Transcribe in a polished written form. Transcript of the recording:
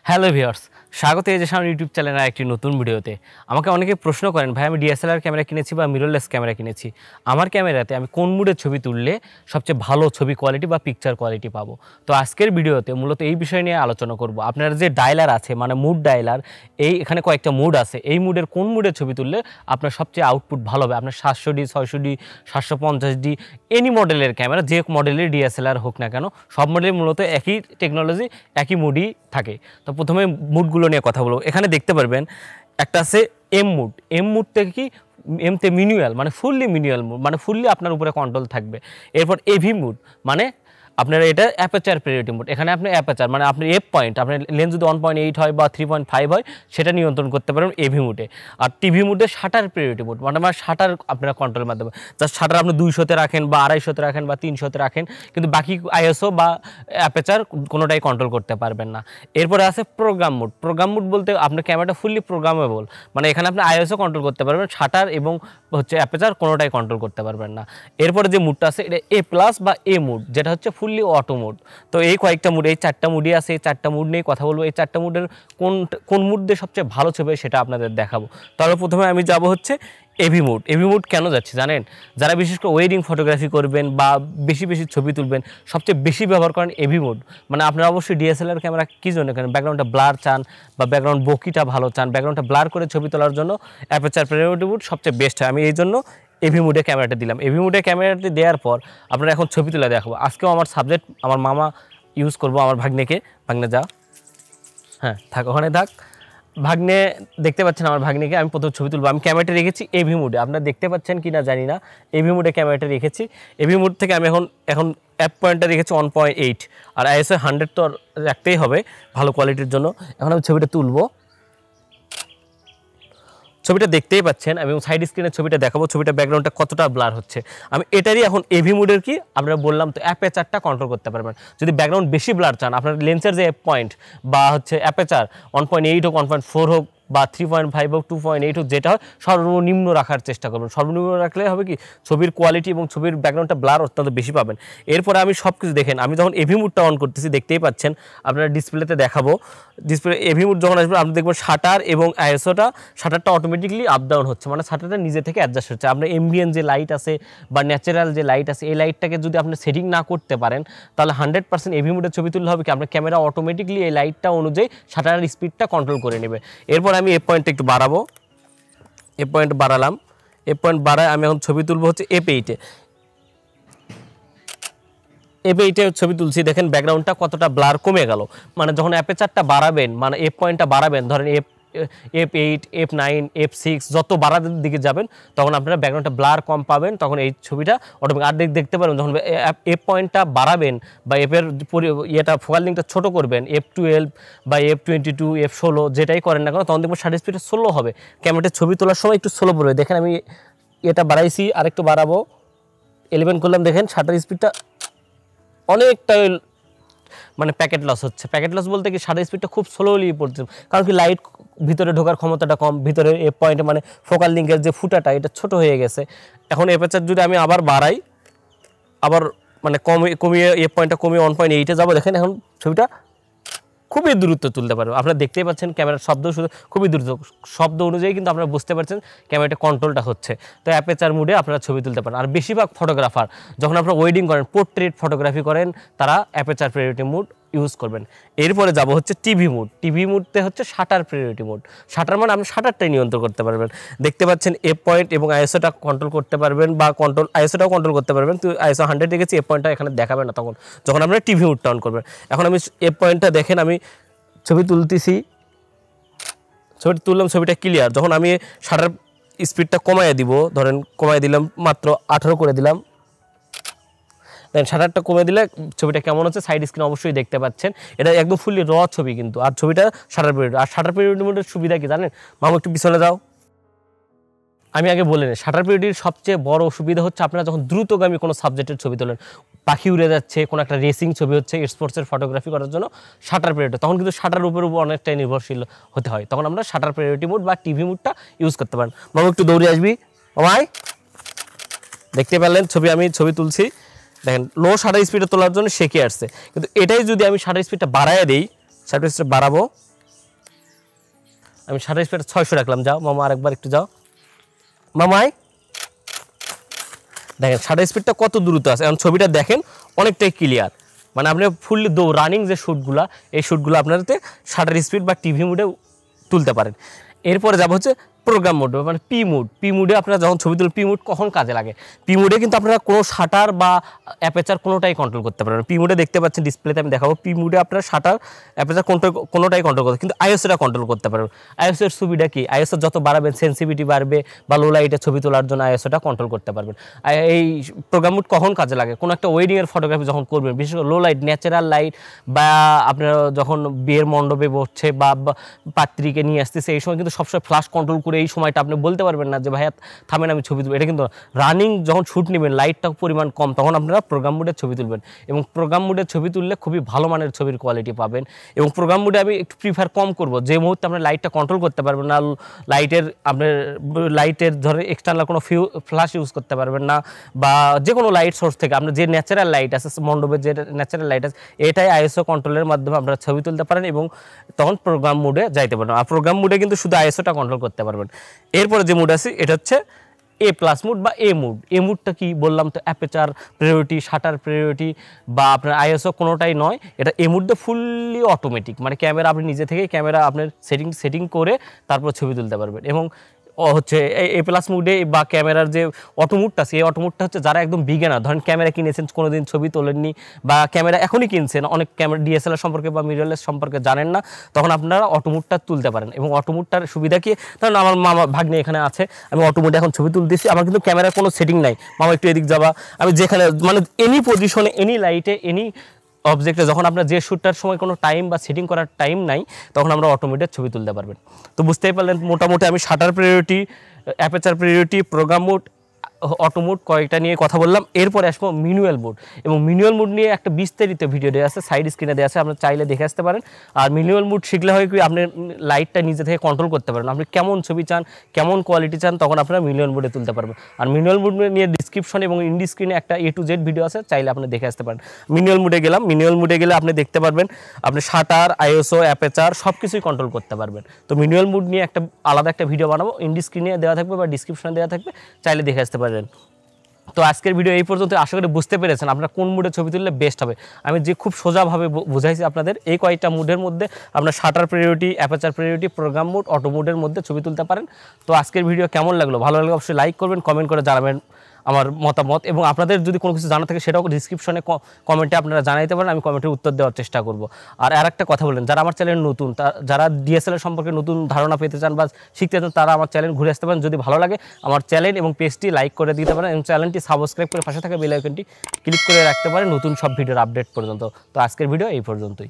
Hello viewers, স্বাগত জানাই আমার ইউটিউব চ্যানেলের একটি নতুন ভিডিওতে। আমাকে অনেকে প্রশ্ন করেন, ভাই আমি ডিএসএলআর ক্যামেরা কিনেছি বা মিররলেস ক্যামেরা কিনেছি, আমার ক্যামেরাতে আমি কোন মুডে ছবি তুললে সবচেয়ে ভালো ছবি কোয়ালিটি বা পিকচার কোয়ালিটি পাবো। তো আজকের ভিডিওতে মূলত এই বিষয় নিয়ে আলোচনা করব। আপনার যে ডায়লার আছে, মানে মুড ডায়লার, এখানে কয়েকটা মুড আছে, এই মুডের কোন মুডে ছবি তুললে আপনার সবচেয়ে আউটপুট ভালো হবে। আপনার 700D, 600D, 750D এনি মডেলের ক্যামেরা, যে মডেলের ডিএসএলআর হোক না কেন, সব মডেলে মূলত একই টেকনোলজি, একই মুডই থাকে। তো প্রথমে মুডগুলো নিয়ে কথা বলবো। এখানে দেখতে পারবেন একটা আছে এম মুড। এম মুড থেকে কি, এমতে মিনুয়াল, মানে ফুললি মিনুয়াল মুড, মানে ফুললি আপনার উপরে কন্ট্রোল থাকবে। এরপর এভি মুড, মানে আপনার এটা অ্যাপারচার প্রায়োরিটি মোড। এখানে আপনি অ্যাপারচার মানে আপনার এফ পয়েন্ট, আপনার লেন্স যদি 1.8 হয় বা 3.5 হয় সেটা নিয়ন্ত্রণ করতে পারবেন এভি মুডে। আর টিভি মুডে শাটার প্রায়োরিটি মোড, মানে আমার শাটার আপনারা কন্ট্রোলের মাধ্যমে, জাস্ট শাটার আপনি 200-তে রাখেন বা 250-তে রাখেন বা 300-তে রাখেন, কিন্তু বাকি আইএসও বা অ্যাপারচার কোনোটাই কন্ট্রোল করতে পারবেন না। এরপরে আছে প্রোগ্রাম মুড। প্রোগ্রাম মুড বলতে আপনার ক্যামেরাটা ফুললি প্রোগ্রামেবল, মানে এখানে আপনি আইএসও কন্ট্রোল করতে পারবেন, শাটার এবং হচ্ছে অ্যাপারচার কোনোটাই কন্ট্রোল করতে পারবেন না। এরপরে যে মুডটা আছে এটা এ প্লাস বা এ মুড, যেটা হচ্ছে ফুললি অটো মুড। তো এই কয়েকটা মুড, এই 4টা মুডই আছে। এই 4টা মুড নিয়ে কথা বলবো। এই 4টা মুডের কোন মুড দিয়ে সবচেয়ে ভালো ছবি সেটা আপনাদের দেখাবো। তাহলে প্রথমে আমি যাব হচ্ছে এভি মুড। এভি মুড কেন যাচ্ছে জানেন? যারা বিশেষ করে ওয়েডিং ফটোগ্রাফি করবেন বা বেশি বেশি ছবি তুলবেন, সবচেয়ে বেশি ব্যবহার করেন এভি মুড। মানে আপনারা অবশ্যই ডিএসএলআর ক্যামেরা কী জন্য কেন, ব্যাকগ্রাউন্ডটা ব্লার চান বা ব্যাকগ্রাউন্ড বকিটা ভালো চান, ব্যাকগ্রাউন্ডটা ব্লার করে ছবি তোলার জন্য অ্যাপারচার প্রায়োরিটি মুড সবচেয়ে বেস্ট হয়। আমি এই জন্য এভি মুডে ক্যামেরাটা দিলাম। এভি মুডে ক্যামেরাটি দেওয়ার পর আপনারা এখন ছবি তুলে দেখাবো। আজকেও আমার সাবজেক্ট আমার মামা ইউজ করবো, আমার ভাগ্নেকে। ভাগ্নে যা, হ্যাঁ থাক, ওখানে থাক। ভাগ্নে দেখতে পাচ্ছেন আমার ভাগ্নেকে আমি প্রথম ছবি তুলবো। আমি ক্যামেরাটা রেখেছি এভি মুডে, আপনারা দেখতে পাচ্ছেন কি না জানি না, এভি মুডে ক্যামেরাটা রেখেছি। এভি মুড থেকে আমি এখন অ্যাপ পয়েন্টটা রেখেছি 1.8, আর আইএসও 100 তো রাখতেই হবে ভালো কোয়ালিটির জন্য। এখন আমি ছবিটা তুলবো। ছবিটা দেখতেই পাচ্ছেন, আমি সাইড স্ক্রিনের ছবিটা দেখাবো, ছবিটা ব্যাকগ্রাউন্ডটা কতটা ব্লার হচ্ছে। আমি এটারই এখন এভি মুডের কি আপনারা বললাম তো অ্যাপারচারটা কন্ট্রোল করতে পারবেন। যদি ব্যাকগ্রাউন্ড বেশি ব্লার চান, আপনার লেন্সের যে পয়েন্ট বা হচ্ছে অ্যাপারচার 1.8 হোক, 1.4 হোক বা 3.5 হোক, 2.8 হোক, যেটা হয় সর্বনিম্ন রাখার চেষ্টা করবেন। সর্বনিম্ন রাখলে হবে কি, ছবির কোয়ালিটি এবং ছবির ব্যাকগ্রাউন্ডটা ব্লার অত্যন্ত বেশি পাবেন। এরপরে আমি সব কিছু দেখেন, আমি যখন এভি মুডটা অন করতেছি দেখতেই পাচ্ছেন, আপনারা ডিসপ্লেতে দেখাবো। ডিসপ্লে এভি মুড যখন আসবে আপনি দেখবেন শাটার এবং আইএসওটা, শাটারটা অটোমেটিকলি আপ ডাউন হচ্ছে, মানে শাটারটা নিজে থেকে অ্যাডজাস্ট হচ্ছে। আপনার এমবিএন যে লাইট আছে বা ন্যাচারাল যে লাইট আছে, এই লাইটটাকে যদি আপনি সেটিং না করতে পারেন, তাহলে 100% এভি মুডের ছবি তুললে হবে কি, আপনার ক্যামেরা অটোমেটিকলি এই লাইটটা অনুযায়ী শাটারের স্পিডটা কন্ট্রোল করে নেবে। এরপর আমি এ পয়েন্টটা একটু বাড়াবো, এ পয়েন্ট বাড়ালাম। এ পয়েন্ট বাড়ায় আমি এখন ছবি তুলবো হচ্ছে F8-এ। F8-এ ছবি তুলছি, দেখেন ব্যাকগ্রাউন্ডটা কতটা ব্লার কমে গেল। মানে যখন অ্যাপারচারটা বাড়াবেন, মানে এফ পয়েন্টটা বাড়াবেন, ধরেন F8, F9, F6 যত বাড়ার দিকে যাবেন তখন আপনারা ব্যাকগ্রাউন্ডটা ব্লার কম পাবেন, তখন এই ছবিটা অটোমেটিক। আর দেখতে পারেন যখন এফ পয়েন্টটা বাড়াবেন বা এফের ইয়েটা ফোকাল লিংকটা ছোটো করবেন, F12 বা F22, F16 যেটাই করেন না কেন, তখন দেখবেন শাটার স্পিডটা স্লো হবে। ক্যামেরাতে ছবি তোলার সময় একটু স্লো পড়বে। দেখেন আমি এটা বাড়াইছি, আরেকটু বাড়াবো, 11 করলাম। দেখেন শাটার স্পিডটা অনেকটা, মানে প্যাকেট লস হচ্ছে। প্যাকেট লস বলতে কি, শাটার স্পিডটা খুব স্লোলি পড়ছে, কারণ কি লাইট ভিতরে ঢোকার ক্ষমতাটা কম, ভিতরে এ পয়েন্টে মানে ফোকাল লিঙ্কের যে ফুটাটা এটা ছোট হয়ে গেছে। এখন অ্যাপারচার যদি আমি আবার বাড়াই, আবার মানে কমিয়ে এ পয়েন্টটা কমিয়ে 1.8-এ যাবো, দেখেন এখন ছবিটা খুবই দ্রুত তুলতে পারবে। আপনারা দেখতেই পাচ্ছেন ক্যামেরার শব্দ শুধু খুবই দ্রুত, শব্দ অনুযায়ী কিন্তু আপনারা বুঝতে পারছেন ক্যামেরাটা কন্ট্রোলটা হচ্ছে। তো অ্যাপারচার মুডে আপনারা ছবি তুলতে পারেন। আর বেশিরভাগ ফটোগ্রাফার যখন আপনারা ওয়েডিং করেন, পোর্ট্রেট ফটোগ্রাফি করেন, তারা অ্যাপারচার প্রায়োরিটি মুড ইউজ করবেন। এরপরে যাব হচ্ছে টিভি মুড। টিভি মুডতে হচ্ছে শাটার প্রায়োরিটি মুড। শাটার মানে আপনি শাটারটাই নিয়ন্ত্রণ করতে পারবেন। দেখতে পাচ্ছেন এফ পয়েন্ট এবং আইএসওটা কন্ট্রোল করতে পারবেন, বা আইএসওটাও কন্ট্রোল করতে পারবেন। তো আইএসও 100 রেখেছি, এফ পয়েন্টটা এখানে দেখাবে না তখন, যখন আপনারা টিভি মুডটা অন করবেন। এখন আমি এফ পয়েন্টটা দেখেন, আমি ছবি তুলতেছি, ছবিটা তুললাম, ছবিটা ক্লিয়ার। যখন আমি শাটার স্পিডটা কমাইয়ে দিব, ধরেন কমাই দিলাম, মাত্র 18 করে দিলাম, দেন শাটারটা কমে দিলে ছবিটা কেমন হচ্ছে সাইড স্ক্রিন অবশ্যই দেখতে পাচ্ছেন। এটা একদম ফুললি র ছবি কিন্তু, আর ছবিটা শাটার পিরিয়ড। আর শাটার পিরিয়ড মোডের সুবিধা কি জানেন? মামু একটু পিছনে যাও। আমি আগে বলে নিই, শাটার পিরিয়ডের সবচেয়ে বড় সুবিধা হচ্ছে আপনারা যখন দ্রুতগামী কোনো সাবজেক্টের ছবি তোলেন, পাখি উড়ে যাচ্ছে, কোনো একটা রেসিং ছবি হচ্ছে, স্পোর্টসের ফটোগ্রাফি করার জন্য শাটার পিরিয়ড, তখন কিন্তু শাটার উপর অনেকটাই নির্ভরশীল হতে হয়। তখন আমরা শাটার প্রায়োরিটি মোড বা টিভি মোডটা ইউজ করতে পারেন। মামু একটু দৌড়ে আসবি। মামাই দেখতে পেলেন আমি ছবি তুলছি, দেখেন লো শাটার স্পিডে তোলার জন্য শেখে আসছে। কিন্তু এটাই যদি আমি শাটার স্পিডটা বাড়াইয়া দিই, শাটার স্পিড বাড়াবো, আমি শাটার স্পিড 600 রাখলাম। যাও মামা, আরেকবার একটু যাও মামাই। দেখেন শাটার স্পিডটা কত দ্রুত আছে, এখন ছবিটা দেখেন অনেকটাই ক্লিয়ার। মানে আপনি ফুললি রানিং যে শ্যুটগুলো, এই শ্যুটগুলো আপনারাতে শাটার স্পিড বা টিভি মুডে তুলতে পারেন। এরপরে যাবো হচ্ছে প্রোগ্রাম মোড, মানে পি মুডে আপনারা যখন ছবি তুলেন, পি মুড কখন কাজে লাগে? পি মুডে কিন্তু আপনারা কোনো শাটার বা অ্যাপেচার কোনোটাই কন্ট্রোল করতে পারবেন। পি মুডে দেখতে পাচ্ছেন ডিসপ্লেতে আমি দেখাবো, পি মুডে আপনারা শাটার অ্যাপেচার কোনোটাই কন্ট্রোল করতে, কিন্তু আইএসওটা কন্ট্রোল করতে পারবেন। আইএসওর সুবিধা কি? আইএসও যত বাড়াবেন সেন্সিভিটি বাড়বে, বা লো লাইটে ছবি তোলার জন্য আইএসওটা কন্ট্রোল করতে পারবেন। এই প্রোগ্রাম মোড কখন কাজে লাগে? কোনো একটা ওয়েডিংয়ের ফটোগ্রাফি যখন করবেন, বিশেষ করে লো লাইট, ন্যাচারাল লাইট, বা আপনারা যখন বিয়ের মণ্ডপে বসছে বা পাত্রীকে নিয়ে আসতেছে, এই সময় কিন্তু সবসময় ফ্ল্যাশ কন্ট্রোল করে এই সময়টা আপনি বলতে পারবেন না যে ভাইয়া থামেন আমি ছবি তুলব। এটা কিন্তু রানিং যখন শ্যুট নেবেন, লাইটটা পরিমাণ কম, তখন আপনারা প্রোগ্রাম মোডে ছবি তুলবেন। এবং প্রোগ্রাম মোডে ছবি তুললে খুবই ভালো মানের ছবির কোয়ালিটি পাবেন। এবং প্রোগ্রাম মোডে আমি একটু প্রিফার কম করব, যে মুহূর্তে আপনার লাইটটা কন্ট্রোল করতে পারবেন না, লাইটের ধরে এক্সটার্নাল কোনো ফ্ল্যাশ ইউজ করতে পারবেন না, বা যে কোনো লাইট সোর্স থেকে আপনার যে ন্যাচারাল লাইট আছে, মণ্ডপের যে ন্যাচারাল লাইট আছে, এটাই আইএসও কন্ট্রোলের মাধ্যমে আপনারা ছবি তুলতে পারেন এবং তখন প্রোগ্রাম মোডে যাইতে পারেন। আর প্রোগ্রাম মোডে কিন্তু শুধু আইএসওটা কন্ট্রোল করতে পারবেন। এরপরে যে মুড আছে এটা হচ্ছে এ প্লাস মুড বা এ মুড। এ মুডটা কি বললাম তো, অ্যাপেচার প্রায়োরিটি, শাটার প্রায়োরিটি বা আপনার আইএসও কোনোটাই নয়। এটা এ মুডটা ফুললি অটোমেটিক, মানে ক্যামেরা আপনি নিজে থেকে ক্যামেরা আপনার সেটিং করে তারপর ছবি তুলতে পারবেন। এবং হচ্ছে এ প্লাস মুডে বা ক্যামেরার যে অটো মুডটা আছে, এই অটো মুডটা হচ্ছে যারা একদম বিগিনার, ধরেন ক্যামেরা কিনেছেন কোনোদিন ছবি তোলেননি, বা ক্যামেরা এখনই কিনছেন, অনেক ক্যামেরা ডিএসএলআর সম্পর্কে বা মিররলেস সম্পর্কে জানেন না, তখন আপনারা অটো মুডটা তুলতে পারেন। এবং অটো মুডটার সুবিধা কি, ধরেন আমার মামা ভাগ্নে এখানে আছে, আমি অটো মুডে এখন ছবি তুলতেছি, আমার কিন্তু ক্যামেরার কোনো সেটিং নাই, মামা একটু এদিক যাবা, আমি যেখানে মানে এনি পজিশনে, এনি লাইটে, এনি অবজেক্টে, যখন আপনার যে শ্যুটটার সময় কোনো টাইম বা সেটিং করার টাইম নাই, তখন আমরা অটোমেটেড ছবি তুলতে পারবেন। তো বুঝতেই পারলেন মোটামুটি আমি shutter priority, aperture priority, program mode, auto mode কয়েকটা নিয়ে কথা বললাম। এরপরে আসবো ম্যানুয়াল মোড। এবং ম্যানুয়াল মোড নিয়ে একটা বিস্তারিত ভিডিও দেওয়া আছে, সাইড স্ক্রিনে দেওয়া আছে, আপনার চাইলে দেখে আসতে পারেন। আর ম্যানুয়াল মোড শিখলে হয় কি, আপনি লাইটটা নিজে থেকে কন্ট্রোল করতে পারবেন, আপনি কেমন ছবি চান, কেমন কোয়ালিটি চান, তখন আপনারা ম্যানুয়াল মোডে তুলতে পারবেন। আর ম্যানুয়াল মোড নিয়ে ডিসক্রিপশন এবং ইন্ডি স্ক্রিনে একটা A to Z ভিডিও আছে, চাইলে আপনি দেখে আসতে পারেন। ম্যানুয়াল মোডে গেলাম, ম্যানুয়াল মোডে গেলে আপনি দেখতে পারবেন আপনি শাটার, আইএসও, অ্যাপেচার সব কিছুই কন্ট্রোল করতে পারবেন। তো ম্যানুয়াল মোড নিয়ে একটা আলাদা একটা ভিডিও বানাবো, ইন্ডি স্ক্রিনে দেওয়া থাকবে বা ডিসক্রিপশনে দেওয়া থাকবে, চাইলে দেখে আসতে পারেন। তো আজকের ভিডিও এই পর্যন্ত, আশা করি বুঝতে পেরেছেন আপনারা কোন মুডে ছবি তুললে বেস্ট হবে। আমি যে খুব সোজাভাবে বুঝাইছি আপনাদের, এই কয়েকটা মুডের মধ্যে আপনার shutter priority, aperture priority, program mode, auto মোডের মধ্যে ছবি তুলতে পারেন। তো আজকের ভিডিও কেমন লাগলো, ভালো লাগলে অবশ্যই লাইক করবেন, কমেন্ট করে জানাবেন আমার মতামত। এবং আপনাদের যদি কোনো কিছু জানা থাকে সেটাও ডিসক্রিপশনে কমেন্টে আপনারা জানাইতে পারেন, আমি কমেন্টের উত্তর দেওয়ার চেষ্টা করব। আর একটা কথা বলেন, যারা আমার চ্যানেল নতুন, যারা ডিএসএলআর সম্পর্কে নতুন ধারণা পেতে চান বা শিখতে চান, তারা আমার চ্যানেল ঘুরে আসতে পারেন। যদি ভালো লাগে আমার চ্যানেল এবং পেজটি লাইক করে দিতে পারেন, এবং চ্যানেলটি সাবস্ক্রাইব করে পাশে থাকা বেল আইকনটি ক্লিক করে রাখতে পারেন নতুন সব ভিডিওর আপডেট পর্যন্ত। তো আজকের ভিডিও এই পর্যন্তই।